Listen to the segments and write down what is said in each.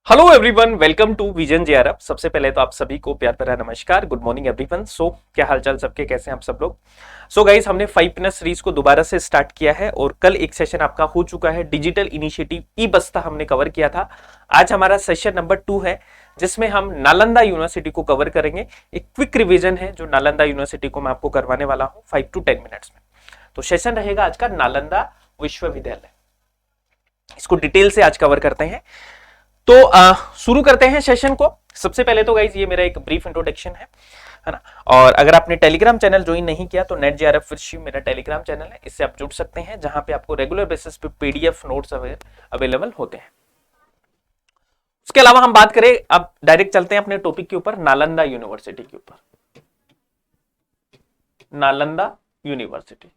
Hello everyone, welcome to vision JRF. सबसे पहले तो आप सभी को प्यार भरा नमस्कार, गुड मॉर्निंग एवरीवन। क्या हालचाल सबके, कैसे हैं आप सब लोग। गाइस, हमने 5 सीरीज को दोबारा से स्टार्ट किया है और कल एक सेशन आपका हो चुका है। डिजिटल इनिशिएटिव ई बस्ता हमने कवर किया था। आज हमारा सेशन नंबर 2 है जिसमें हम नालंदा यूनिवर्सिटी को कवर करेंगे। एक क्विक रिविजन है जो नालंदा यूनिवर्सिटी को मैं आपको करवाने वाला हूँ 5 to 10 मिनट्स में। तो सेशन रहेगा आज का नालंदा विश्वविद्यालय, इसको डिटेल से आज कवर करते हैं। तो शुरू करते हैं सेशन को। सबसे पहले तो गाइज ये मेरा एक ब्रीफ इंट्रोडक्शन है ना। और अगर आपने टेलीग्राम चैनल ज्वाइन नहीं किया तो नेट जेआरएफ विद शिव मेरा टेलीग्राम चैनल है, इससे आप जुड़ सकते हैं जहां पे आपको रेगुलर बेसिस पे पीडीएफ नोट्स अवेलेबल होते हैं। उसके अलावा हम बात करें, अब डायरेक्ट चलते हैं अपने टॉपिक के ऊपर, नालंदा यूनिवर्सिटी के ऊपर। Nalanda university,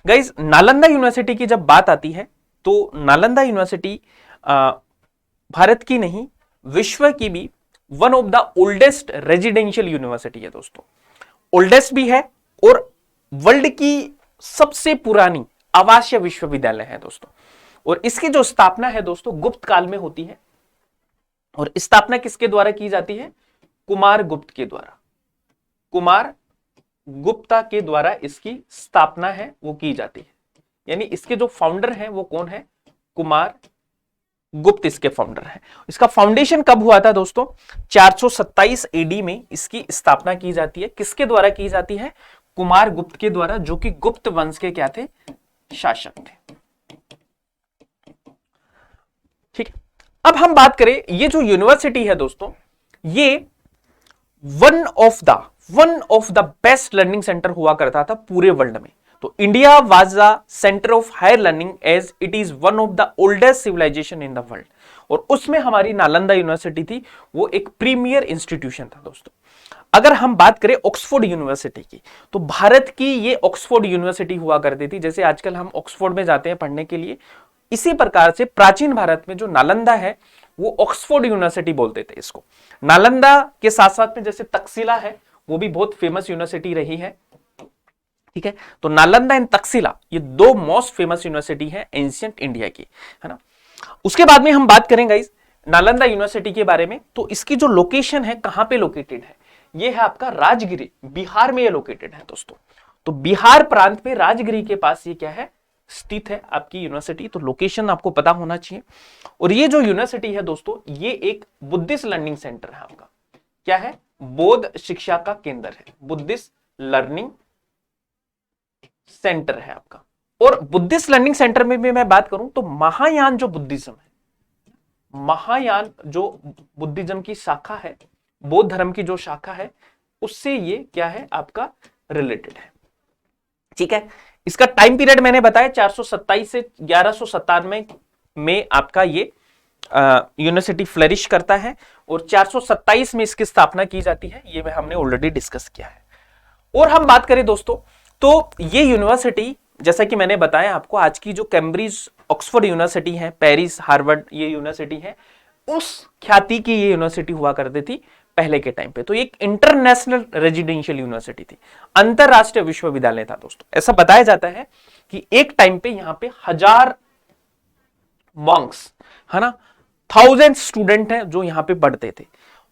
guys Nalanda university की जब बात आती है तो नालंदा यूनिवर्सिटी भारत की नहीं विश्व की भी one of the oldest residential university है दोस्तों। ओल्डेस्ट भी है और वर्ल्ड की सबसे पुरानी आवासीय विश्वविद्यालय है दोस्तों। और इसकी जो स्थापना है दोस्तों गुप्त काल में होती है। और स्थापना किसके द्वारा की जाती है? कुमार गुप्त के द्वारा। कुमार गुप्ता के द्वारा इसकी स्थापना है वो की जाती है। यानी इसके जो फाउंडर हैं वो कौन है? कुमार गुप्त इसके फाउंडर हैं। इसका फाउंडेशन कब हुआ था दोस्तों? 427 एडी में इसकी स्थापना की जाती है। किसके द्वारा की जाती है? कुमार गुप्त के द्वारा, जो कि गुप्त वंश के क्या थे? शासक थे। ठीक है, अब हम बात करें, ये जो यूनिवर्सिटी है दोस्तों, ये one of the best learning center हुआ करता था पूरे वर्ल्ड में। तो India was the center of higher learning as it is one of the oldest civilization in the world. और उसमें हमारी नालंदा यूनिवर्सिटी थी, वो एक प्रीमियर इंस्टीट्यूशन था दोस्तों। अगर हम बात करें ऑक्सफोर्ड यूनिवर्सिटी की, तो भारत की ये ऑक्सफोर्ड यूनिवर्सिटी हुआ करती थी। जैसे आजकल हम ऑक्सफोर्ड में जाते हैं पढ़ने के लिए, इसी प्रकार से प्राचीन भारत में जो नालंदा है वो ऑक्सफोर्ड यूनिवर्सिटी बोलते थे इसको। नालंदा के साथ साथ में जैसे तक्षशिला है, वो भी बहुत फेमस यूनिवर्सिटी रही है। ठीक है, तो नालंदा एंड तक्षशिला ये दो मोस्ट फेमस यूनिवर्सिटी है एंशिएंट इंडिया की, है ना। उसके बाद में हम बात करेंगे इस नालंदा यूनिवर्सिटी के बारे में। तो इसकी जो लोकेशन है, कहां पे लोकेटेड है? ये है आपका राजगिरी, बिहार में ये लोकेटेड है दोस्तों। तो बिहार प्रांत में राजगिरी के पास ये क्या है? स्थित है आपकी यूनिवर्सिटी। तो लोकेशन आपको पता होना चाहिए। और ये जो यूनिवर्सिटी है दोस्तों, ये एक बुद्धिस्ट लर्निंग सेंटर है आपका। क्या है? बौद्ध शिक्षा का केंद्र है, बुद्धिस्ट लर्निंग सेंटर है आपका। और बुद्धिस्ट लर्निंग सेंटर में भी मैं बात करूं तो महायान जो बुद्धिज्म है, महायान जो बुद्धिज्म की शाखा है, बौद्ध धर्म की जो शाखा है, उससे ये क्या है आपका? रिलेटेड है। ठीक है, इसका टाइम पीरियड मैंने बताया 427 से 1197 में आपका ये यूनिवर्सिटी फ्लरिश करता है। और 427 में इसकी स्थापना की जाती है, ये हमने ऑलरेडी डिस्कस किया है। और हम बात करें दोस्तों, तो ये यूनिवर्सिटी, जैसा कि मैंने बताया आपको, आज की जो कैम्ब्रिज ऑक्सफोर्ड यूनिवर्सिटी है, पेरिस, हार्वर्ड ये यूनिवर्सिटी है, उस ख्याति की ये यूनिवर्सिटी हुआ करती थी पहले के टाइम पे। तो एक इंटरनेशनल रेजिडेंशियल यूनिवर्सिटी थी, अंतरराष्ट्रीय विश्वविद्यालय था दोस्तों। ऐसा बताया जाता है कि एक टाइम पे यहां पे 1000 मॉन्क्स, है ना, 1000 स्टूडेंट हैं जो यहां पे पढ़ते थे।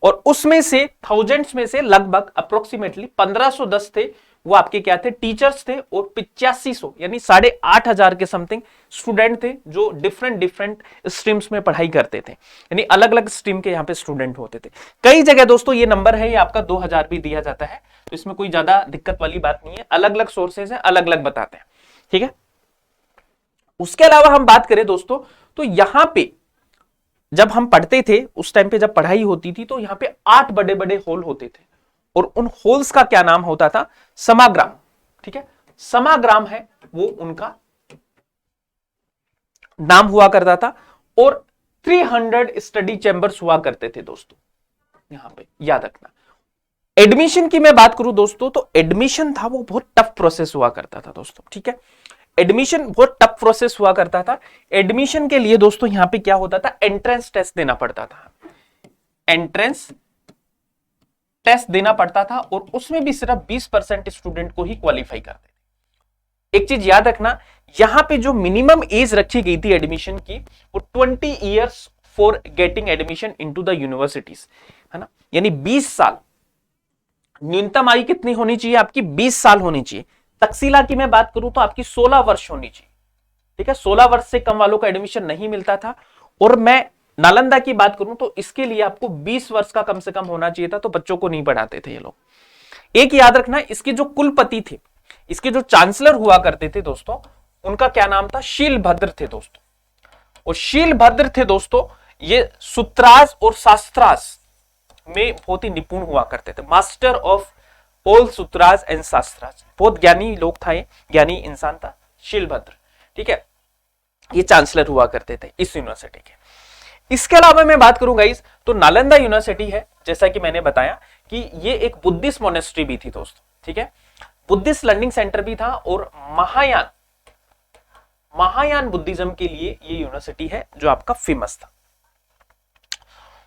और उसमें से थाउजेंड्स में से लगभग अप्रोक्सीमेटली 1510 थे, वो आपके क्या थे? टीचर्स थे। और 8500 यानी 8500 के समथिंग स्टूडेंट थे जो डिफरेंट स्ट्रीम्स में पढ़ाई करते थे। यानी अलग अलग स्ट्रीम के यहाँ पे स्टूडेंट होते थे। कई जगह दोस्तों ये नंबर है, ये आपका 2000 भी दिया जाता है, तो इसमें कोई ज्यादा दिक्कत वाली बात नहीं है। अलग अलग सोर्सेज हैं, अलग अलग बताते हैं। ठीक है, उसके अलावा हम बात करें दोस्तों, तो यहां पे जब हम पढ़ते थे उस टाइम पे, जब पढ़ाई होती थी, तो यहां पे 8 बड़े बड़े हॉल होते थे। और उन हॉल्स का क्या नाम होता था? समाग्राम। ठीक है, समाग्राम है वो उनका नाम हुआ करता था। और 300 स्टडी चैंबर्स हुआ करते थे दोस्तों, यहां पे याद रखना। एडमिशन की मैं बात करूं दोस्तों, तो एडमिशन था वो बहुत टफ प्रोसेस हुआ करता था दोस्तों। ठीक है, एडमिशन बहुत टफ प्रोसेस हुआ करता था। एडमिशन के लिए दोस्तों यहां पे क्या होता था? एंट्रेंस टेस्ट देना पड़ता था। एंट्रेंस टेस्ट देना पड़ता था और उसमें भी सिर्फ 20% स्टूडेंट को ही क्वालिफाई करते थे। एक चीज याद रखना, यहां पे जो मिनिमम एज रखी गई थी एडमिशन की वो 20 years for getting admission into the universities, है ना, यानी 20 साल। न्यूनतम आयु कितनी होनी चाहिए आपकी? 20 साल होनी चाहिए। तकसीला की मैं बात करूं तो आपकी 16 वर्ष होनी चाहिए, ठीक है, 16 वर्ष से कम वालों को एडमिशन नहीं मिलता था। और मैं नालंदा की बात करूं तो इसके लिए आपको 20 वर्ष का कम से कम होना चाहिए था, तो बच्चों को नहीं पढ़ाते थे ये लोग। एक याद रखना, इसके जो कुलपति थे, इसके जो चांसलर हुआ करते थे दोस्तों, उनका क्या नाम था? शीलभद्र थे दोस्तों। और शीलभद्र थे दोस्तों, ये सूत्रास और शास्त्रास में बहुत ही निपुण हुआ करते थे, master of all सूत्रास and shastras. बहुत ज्ञानी लोग था, ये ज्ञानी इंसान था शीलभद्र, ठीक है। ये चांसलर हुआ करते थे इस यूनिवर्सिटी के। इसके अलावा मैं बात करूंगा इस तो नालंदा यूनिवर्सिटी है, जैसा कि मैंने बताया कि ये एक बुद्धिस्ट मोनेस्ट्री भी थी दोस्तों, ठीक है, बुद्धिस्ट लर्निंग सेंटर भी था, और महायान बुद्धिज्म के लिए ये यूनिवर्सिटी है जो आपका फेमस था।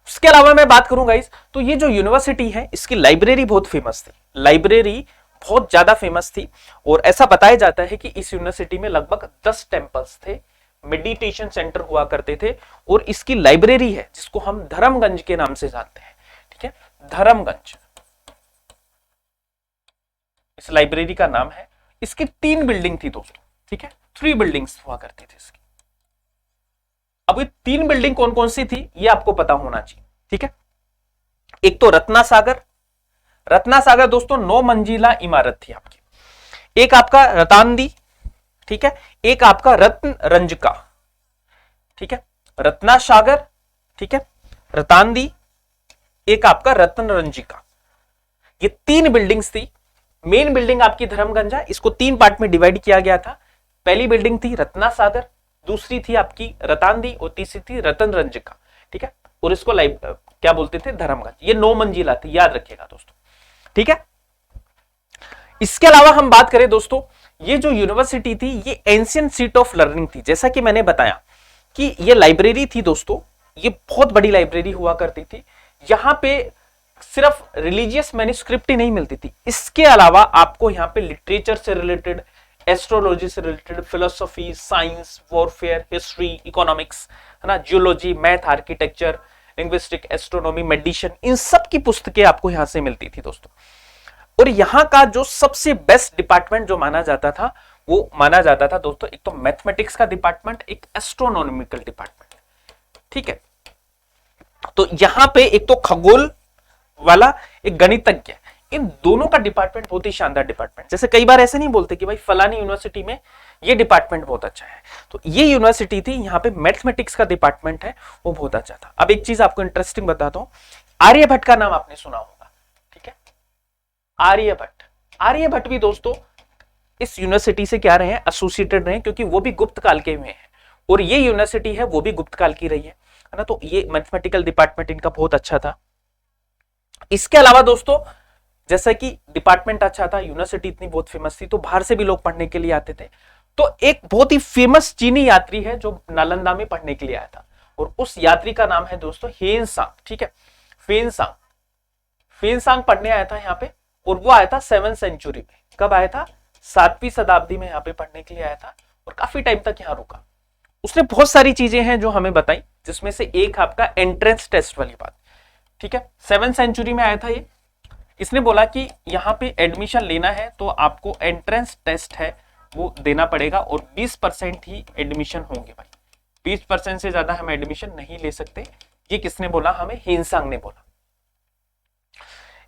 उसके अलावा मैं बात करूंगा इस तो ये जो यूनिवर्सिटी है इसकी लाइब्रेरी बहुत फेमस थी, लाइब्रेरी बहुत ज्यादा फेमस थी। और ऐसा बताया जाता है कि इस यूनिवर्सिटी में लगभग 10 टेंपल्स थे, मेडिटेशन सेंटर हुआ करते थे, और इसकी लाइब्रेरी है जिसको हम धर्मगंज के नाम से जानते हैं, ठीक है, धर्मगंज इस लाइब्रेरी का नाम है। इसकी 3 बिल्डिंग थी दोस्तों, ठीक है, 3 बिल्डिंग्स हुआ करती थी इसकी। अब ये 3 बिल्डिंग कौन कौन सी थी ये आपको पता होना चाहिए, ठीक है। एक तो रत्ना सागर दोस्तों 9 मंजिला इमारत थी आपकी। एक आपका रतांदी, ठीक है, एक आपका रत्न रंजका, ठीक है, रत्ना सागर, ठीक है, रतांदी, एक आपका रत्न रंजिका। ये 3 बिल्डिंग्स थी। मेन बिल्डिंग आपकी धर्मगंज है, इसको 3 पार्ट में डिवाइड किया गया था। पहली बिल्डिंग थी रत्ना सागर, दूसरी थी आपकी रतांदी, और तीसरी थी रतन रंजिका, ठीक है, और इसको क्या बोलते थे? धर्मगंज। ये 9 मंजिला थी, याद रखिएगा दोस्तों, ठीक है। इसके अलावा हम बात करें दोस्तों, ये जो यूनिवर्सिटी थी ये एंशिएंट सीट ऑफ लर्निंग थी। जैसा कि मैंने बताया कि ये लाइब्रेरी थी दोस्तों, ये बहुत बड़ी लाइब्रेरी हुआ करती थी। यहां पे सिर्फ रिलीजियस मैन्युस्क्रिप्ट ही नहीं मिलती थी, इसके अलावा आपको यहाँ पे लिटरेचर से रिलेटेड, एस्ट्रोलॉजी से related, philosophy, science, warfare, history, economics, है ना, geology, math, architecture, linguistic, astronomy, medicine, इन सब की पुस्तकें आपको यहां से मिलती थी दोस्तों। और यहां का जो सबसे बेस्ट डिपार्टमेंट जो माना जाता था वो माना जाता था दोस्तों, एक तो मैथमेटिक्स का डिपार्टमेंट, एक एस्ट्रोनॉमिकल डिपार्टमेंट, ठीक है। तो यहां पे एक तो खगोल वाला, एक गणितज्ञ, इन दोनों का डिपार्टमेंट बहुत ही शानदार डिपार्टमेंट। जैसे कई बार ऐसे नहीं बोलते कि भाई फलानी यूनिवर्सिटी में ये डिपार्टमेंट बहुत अच्छा है, तो ये यूनिवर्सिटी थी, यहाँ पे मैथमेटिक्स का डिपार्टमेंट है वो बहुत अच्छा था। अब एक चीज आपको इंटरेस्टिंग बताता हूं, आर्यभट्ट का नाम आपने सुना होगा, ठीक है, आर्यभट्ट भी दोस्तों इस यूनिवर्सिटी से क्या रहे हैं? एसोसिएटेड रहे, क्योंकि वो भी गुप्त काल के हुए हैं, और ये यूनिवर्सिटी है वो भी गुप्त काल की रही है ना। तो ये मैथमेटिकल डिपार्टमेंट इनका बहुत अच्छा था। इसके अलावा दोस्तों जैसा कि डिपार्टमेंट अच्छा था, यूनिवर्सिटी इतनी बहुत फेमस थी, तो बाहर से भी लोग पढ़ने के लिए आते थे। तो एक बहुत ही फेमस चीनी यात्री है जो नालंदा में पढ़ने के लिए आया था, और उस यात्री का नाम है दोस्तों हेनसांग, ठीक है, फेनसांग पढ़ने आया था यहाँ पे, और वो आया था 7वीं सेंचुरी में। कब आया था? 7वीं शताब्दी में यहाँ पे पढ़ने के लिए आया था, और काफी टाइम तक यहाँ रुका। उसने बहुत सारी चीजें हैं जो हमें बताई, जिसमें से एक आपका एंट्रेंस टेस्ट वाली बात, ठीक है, 7वीं सेंचुरी में आया था ये। इसने बोला कि यहाँ पे एडमिशन लेना है तो आपको एंट्रेंस टेस्ट है वो देना पड़ेगा, और 20% ही एडमिशन होंगे भाई, 20% से ज्यादा हम एडमिशन नहीं ले सकते। ये किसने बोला? हमें हेनसांग ने बोला।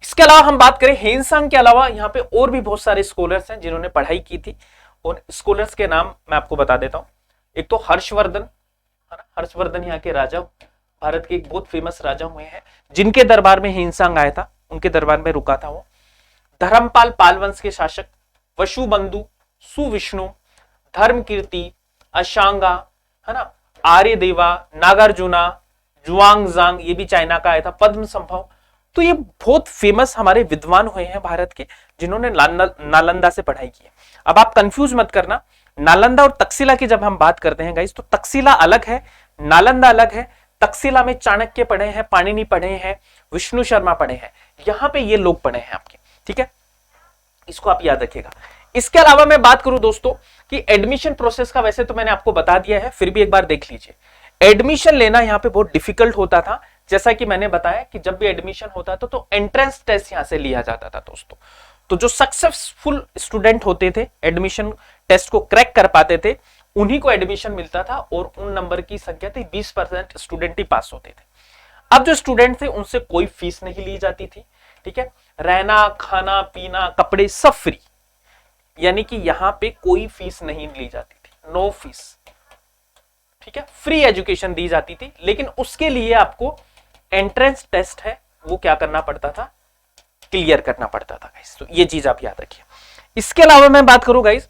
इसके अलावा हम बात करें हेनसांग के अलावा यहाँ पे और भी बहुत सारे स्कॉलर्स हैं जिन्होंने पढ़ाई की थी, और स्कॉलर्स के नाम मैं आपको बता देता हूँ। एक तो हर्षवर्धन, है ना, हर्षवर्धन यहाँ के राजा, भारत के एक बहुत फेमस राजा हुए हैं, जिनके दरबार में हेनसांग आया था, उनके दरबार में रुका था वो। धर्मपाल पाल वंश के शासक, वसुबंधु, सुविष्णु, धर्मकीर्ति, अशांगा, है ना, आर्यदेवा, नागार्जुना, जुआंगजांग, ये भी चाइना का आया था, पद्म संभव। तो ये बहुत फेमस हमारे विद्वान हुए हैं भारत के, जिन्होंने नालंदा से पढ़ाई की है। अब आप कंफ्यूज मत करना, नालंदा और तक्षशिला की जब हम बात करते हैं गाइस, तो तक्षशिला अलग है, नालंदा अलग है। तक्षशिला में चाणक्य पढ़े हैं, पाणिनि पढ़े हैं, विष्णु शर्मा पढ़े हैं, यहां पे ये लोग पढ़े हैं आपके, ठीक है, इसको आप याद रखिएगा। इसके अलावा मैं बात करूं दोस्तों कि एडमिशन प्रोसेस का, वैसे तो मैंने आपको बता दिया है, फिर भी एक बार देख लीजिए। एडमिशन लेना यहां पे बहुत डिफिकल्ट होता था। जैसा कि मैंने बताया कि जब भी एडमिशन होता था तो एंट्रेंस टेस्ट यहां से लिया जाता था दोस्तों। तो जो सक्सेसफुल स्टूडेंट होते थे, एडमिशन टेस्ट को क्रैक कर पाते थे, उन्हीं को एडमिशन मिलता था और उन नंबर की संख्या थी 20% स्टूडेंट ही पास होते थे। अब जो स्टूडेंट थे उनसे कोई फीस नहीं ली जाती थी, ठीक है, रहना खाना पीना कपड़े सब फ्री, यानी कि यहां पे कोई फीस नहीं ली जाती थी, नो फीस, ठीक है, फ्री एजुकेशन दी जाती थी। लेकिन उसके लिए आपको एंट्रेंस टेस्ट है वो क्या करना पड़ता था, क्लियर करना पड़ता था गाइस। तो ये चीज आप याद रखिए। इसके अलावा मैं बात करूं गाइस,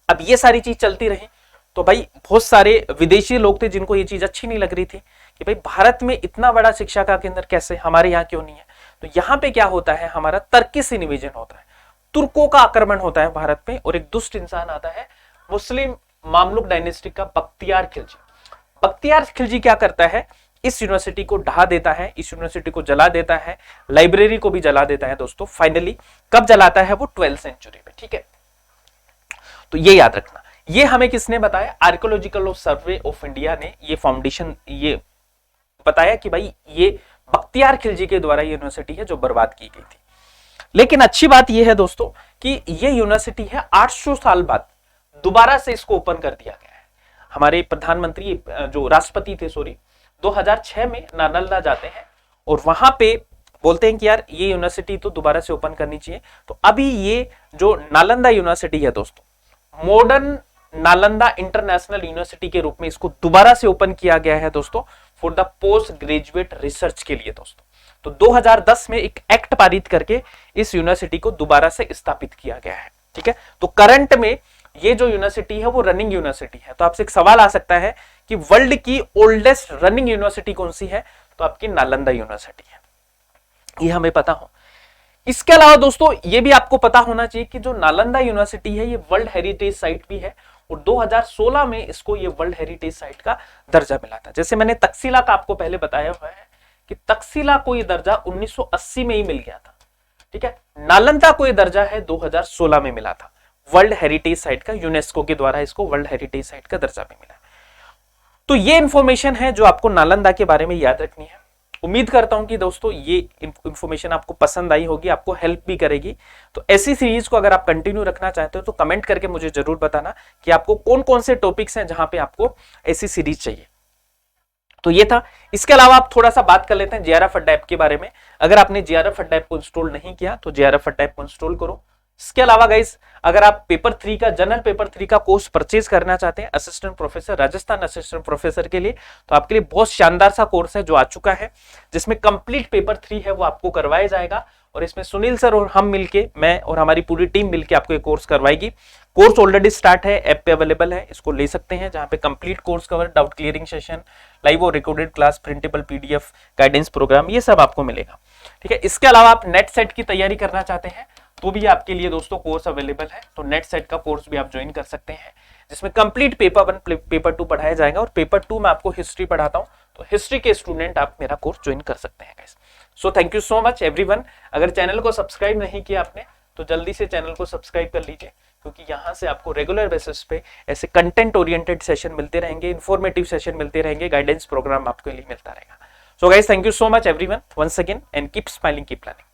अब ये सारी चीज चलती रही तो भाई बहुत सारे विदेशी लोग थे जिनको ये चीज अच्छी नहीं लग रही थी कि भाई भारत में इतना बड़ा शिक्षा का केंद्र कैसे, हमारे यहाँ क्यों नहीं है। तो यहां पे क्या होता है, हमारा तर्किश इन्वेजन होता है, तुर्कों का आक्रमण होता है भारत में, और एक दुष्ट इंसान आता है मुस्लिम मामलुक डायनेस्टी का बख्तियार खिलजी। बख्तियार खिलजी क्या करता है, इस यूनिवर्सिटी को ढहा देता है, इस यूनिवर्सिटी को जला देता है, लाइब्रेरी को भी जला देता है दोस्तों। फाइनली कब जलाता है वो, 12th सेंचुरी में, ठीक है। तो ये याद रखना। ये हमें किसने बताया, आर्कियोलॉजिकल सर्वे ऑफ इंडिया ने ये फाउंडेशन ये बताया कि भाई ये बख्तियार खिलजी के द्वारा यूनिवर्सिटी है जो बर्बाद की गई थी। लेकिन अच्छी बात यह है दोस्तों कि ये यूनिवर्सिटी है 800 साल बाद दोबारा से इसको ओपन कर दिया गया है। हमारे प्रधानमंत्री जो राष्ट्रपति थे 2006 में नालंदा जाते हैं और वहां पे बोलते हैं कि यार ये यूनिवर्सिटी तो दोबारा से ओपन करनी चाहिए। तो अभी ये जो नालंदा यूनिवर्सिटी है दोस्तों, मॉडर्न नालंदा इंटरनेशनल यूनिवर्सिटी के रूप में इसको दोबारा से ओपन किया गया है दोस्तों, for the post graduate research के लिए दोस्तों। तो 2010 में एक एक्ट पारित करके इस यूनिवर्सिटी को दोबारा से स्थापित किया गया है, ठीक है। तो करंट में ये जो यूनिवर्सिटी है वो रनिंग यूनिवर्सिटी है। तो आपसे एक सवाल आ सकता है कि वर्ल्ड की ओल्डेस्ट रनिंग यूनिवर्सिटी कौन सी है, तो आपकी नालंदा यूनिवर्सिटी है, ये हमें पता हो। इसके अलावा दोस्तों ये भी आपको पता होना चाहिए कि जो नालंदा यूनिवर्सिटी है ये वर्ल्ड हेरिटेज साइट भी है और 2016 में इसको ये वर्ल्ड हेरिटेज साइट का दर्जा मिला था। जैसे मैंने तक्षशिला का आपको पहले बताया हुआ है कि तक्षशिला को ये दर्जा 1980 में ही मिल गया था, ठीक है। नालंदा को ये दर्जा है 2016 में मिला था वर्ल्ड हेरिटेज साइट का, यूनेस्को के द्वारा इसको वर्ल्ड हेरिटेज साइट का दर्जा भी मिला। तो ये इंफॉर्मेशन है जो आपको नालंदा के बारे में याद रखनी है। उम्मीद करता हूं कि दोस्तों ये इंफॉर्मेशन आपको पसंद आई होगी, आपको हेल्प भी करेगी। तो ऐसी सीरीज को अगर आप कंटिन्यू रखना चाहते हो तो कमेंट करके मुझे जरूर बताना कि आपको कौन कौन से टॉपिक्स हैं जहां पे आपको ऐसी सीरीज चाहिए। तो ये था। इसके अलावा आप थोड़ा सा बात कर लेते हैं जेआरएफ अड्डा ऐप के बारे में। अगर आपने जेआरएफ अड्डा ऐप को इंस्टॉल नहीं किया तो जेआरएफ अड्डा ऐप को इंस्टॉल करो। इसके अलावा गाइस अगर आप पेपर 3 का जनरल पेपर 3 का कोर्स परचेज करना चाहते हैं assistant professor, Rajasthan assistant professor के लिए, तो आपके लिए बहुत शानदार सा कोर्स है जो आ चुका है, जिसमें कंप्लीट पेपर 3 है वो आपको करवाया जाएगा। और इसमें सुनील सर और हम मिलके, मैं और हमारी पूरी टीम मिलके आपको ये कोर्स करवाएगी। कोर्स ऑलरेडी स्टार्ट है, ऐप पे अवेलेबल है, इसको ले सकते हैं, जहां पे complete course cover, doubt clearing session, live और recorded class, printable PDF, guidance program, ये सब आपको मिलेगा, ठीक है। इसके अलावा आप नेट सेट की तैयारी करना चाहते हैं तो भी आपके लिए दोस्तों कोर्स अवेलेबल है। तो नेट सेट का कोर्स भी आप ज्वाइन कर सकते हैं, जिसमें कंप्लीट पेपर 1 पेपर 2 पढ़ाया जाएगा और पेपर 2 में आपको हिस्ट्री पढ़ाता हूं। तो हिस्ट्री के स्टूडेंट आप मेरा कोर्स ज्वाइन कर सकते हैं guys. So thank you so much everyone. अगर चैनल को सब्सक्राइब नहीं किया आपने तो जल्दी से चैनल को सब्सक्राइब कर लीजिए, क्योंकि यहाँ से आपको रेगुलर बेसिस पे ऐसे कंटेंट ओरिएंटेड सेशन मिलते रहेंगे, इन्फॉर्मेटिव सेशन मिलते रहेंगे, गाइडेंस प्रोग्राम आपके लिए मिलता रहेगा। So guys thank you so much everyone once again and keep smiling, keep learning.